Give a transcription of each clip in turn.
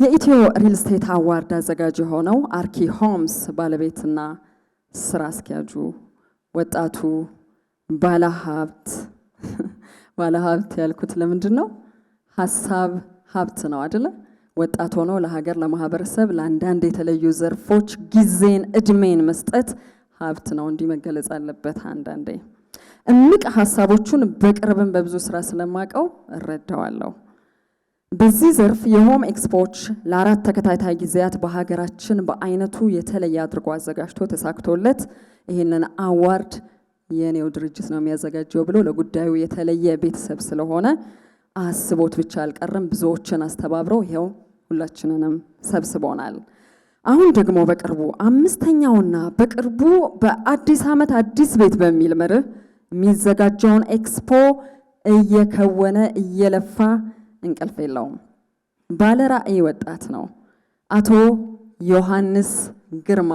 የኢትዮ ሪል ስቴት አዋርድ አዘጋጅ ሆነው አርኪ ሆምስ ባለቤትና ስራ አስኪያጁ ወጣቱ ባለሀብት ያልኩት ለምንድነው? ሐሳብ ሀብት ነው አይደለ? ወጣት ሆኖ ለሀገር ለማህበረሰብ ለአንዳንድ የተለዩ ዘርፎች ጊዜን እድሜን መስጠት ሀብት ነው። እንዲህ መገለጽ አለበት። አንዳንዴ እምቅ ሐሳቦቹን በቅርብም በብዙ ስራ ስለማቀው እረዳዋለሁ። በዚህ ዘርፍ የሆም ኤክስፖች ለአራት ተከታታይ ጊዜያት በሀገራችን በአይነቱ የተለየ አድርጎ አዘጋጅቶ ተሳክቶለት ይሄንን አዋርድ የኔው ድርጅት ነው የሚያዘጋጀው ብሎ ለጉዳዩ የተለየ ቤተሰብ ስለሆነ አስቦት ብቻ አልቀረም። ብዙዎችን አስተባብረው ይሄው ሁላችንንም ሰብስቦናል። አሁን ደግሞ በቅርቡ አምስተኛውና በቅርቡ በአዲስ ዓመት አዲስ ቤት በሚል መርህ የሚዘጋጀውን ኤክስፖ እየከወነ እየለፋ እንቅልፍ የለውም ባለ ራዕይ ወጣት ነው። አቶ ዮሐንስ ግርማ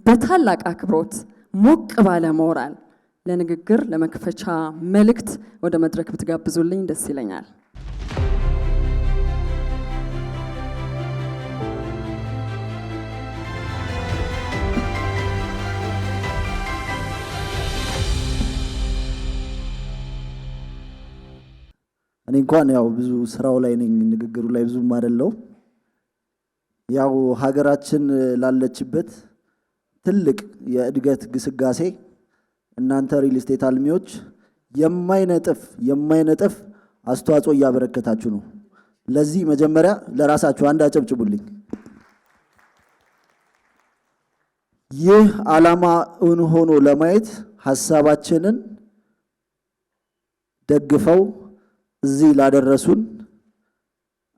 በታላቅ አክብሮት ሞቅ ባለ ሞራል ለንግግር ለመክፈቻ መልእክት ወደ መድረክ ብትጋብዙልኝ ደስ ይለኛል። እኔ እንኳን ያው ብዙ ስራው ላይ ነኝ፣ ንግግሩ ላይ ብዙም አይደለው። ያው ሀገራችን ላለችበት ትልቅ የእድገት ግስጋሴ እናንተ ሪል ስቴት አልሚዎች የማይነጥፍ አስተዋጽኦ እያበረከታችሁ ነው። ለዚህ መጀመሪያ ለራሳችሁ አንድ አጨብጭቡልኝ። ይህ ዓላማ እውን ሆኖ ለማየት ሐሳባችንን ደግፈው እዚህ ላደረሱን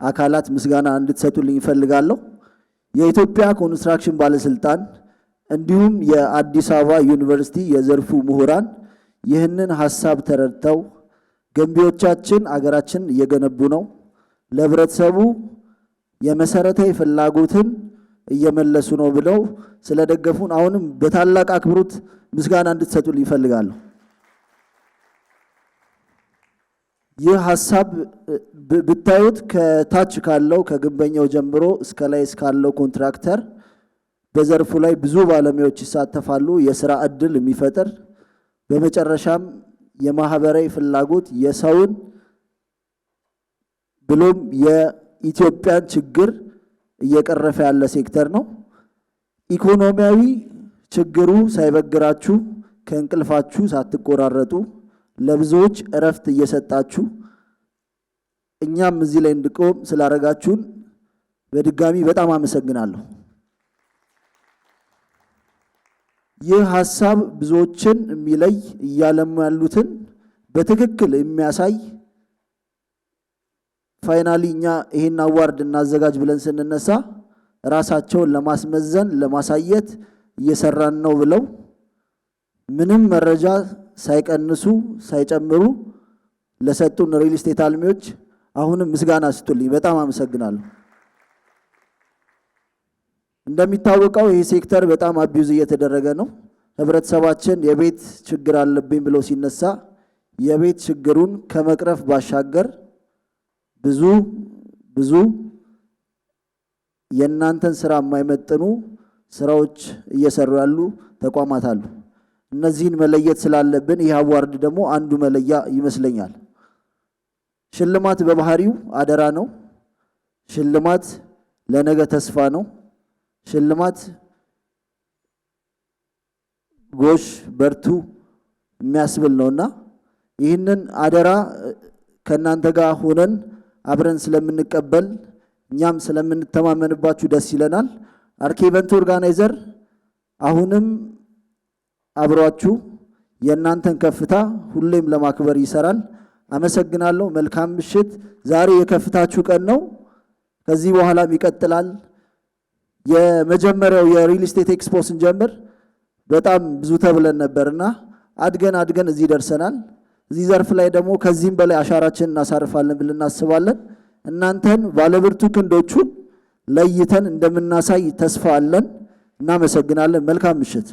አካላት ምስጋና እንድትሰጡልኝ እፈልጋለሁ። የኢትዮጵያ ኮንስትራክሽን ባለስልጣን እንዲሁም የአዲስ አበባ ዩኒቨርሲቲ የዘርፉ ምሁራን ይህንን ሐሳብ ተረድተው ገንቢዎቻችን አገራችን እየገነቡ ነው፣ ለህብረተሰቡ የመሰረታዊ ፍላጎትን እየመለሱ ነው ብለው ስለደገፉን አሁንም በታላቅ አክብሮት ምስጋና እንድትሰጡልኝ እፈልጋለሁ። ይህ ሐሳብ ብታዩት ከታች ካለው ከግንበኛው ጀምሮ እስከ ላይ እስካለው ኮንትራክተር በዘርፉ ላይ ብዙ ባለሙያዎች ይሳተፋሉ። የሥራ ዕድል የሚፈጥር በመጨረሻም የማህበራዊ ፍላጎት የሰውን ብሎም የኢትዮጵያን ችግር እየቀረፈ ያለ ሴክተር ነው። ኢኮኖሚያዊ ችግሩ ሳይበግራችሁ ከእንቅልፋችሁ ሳትቆራረጡ ለብዙዎች እረፍት እየሰጣችሁ እኛም እዚህ ላይ እንድቆም ስላደረጋችሁን በድጋሚ በጣም አመሰግናለሁ። ይህ ሐሳብ ብዙዎችን የሚለይ እያለሙ ያሉትን በትክክል የሚያሳይ ፋይናሊ እኛ ይሄን አዋርድ እናዘጋጅ ብለን ስንነሳ ራሳቸውን ለማስመዘን ለማሳየት እየሰራን ነው ብለው ምንም መረጃ ሳይቀንሱ ሳይጨምሩ ለሰጡን ሪል ስቴት አልሚዎች አሁንም ምስጋና ስጡልኝ። በጣም አመሰግናለሁ። እንደሚታወቀው ይህ ሴክተር በጣም አቢዩዝ እየተደረገ ነው። ህብረተሰባችን የቤት ችግር አለብኝ ብሎ ሲነሳ የቤት ችግሩን ከመቅረፍ ባሻገር ብዙ የእናንተን ስራ የማይመጥኑ ስራዎች እየሰሩ ያሉ ተቋማት አሉ። እነዚህን መለየት ስላለብን ይህ አዋርድ ደግሞ አንዱ መለያ ይመስለኛል። ሽልማት በባህሪው አደራ ነው። ሽልማት ለነገ ተስፋ ነው። ሽልማት ጎሽ በርቱ የሚያስብል ነውና ይህንን አደራ ከእናንተ ጋር ሆነን አብረን ስለምንቀበል እኛም ስለምንተማመንባችሁ ደስ ይለናል። አርኪ ኢቨንት ኦርጋናይዘር አሁንም አብሯችሁ የእናንተን ከፍታ ሁሌም ለማክበር ይሰራል። አመሰግናለሁ። መልካም ምሽት። ዛሬ የከፍታችሁ ቀን ነው። ከዚህ በኋላም ይቀጥላል። የመጀመሪያው የሪል ስቴት ኤክስፖ ስንጀምር በጣም ብዙ ተብለን ነበርና አድገን እዚህ ደርሰናል። እዚህ ዘርፍ ላይ ደግሞ ከዚህም በላይ አሻራችንን እናሳርፋለን ብለን እናስባለን። እናንተን ባለብርቱ ክንዶቹን ለይተን እንደምናሳይ ተስፋ አለን። እናመሰግናለን። መልካም ምሽት።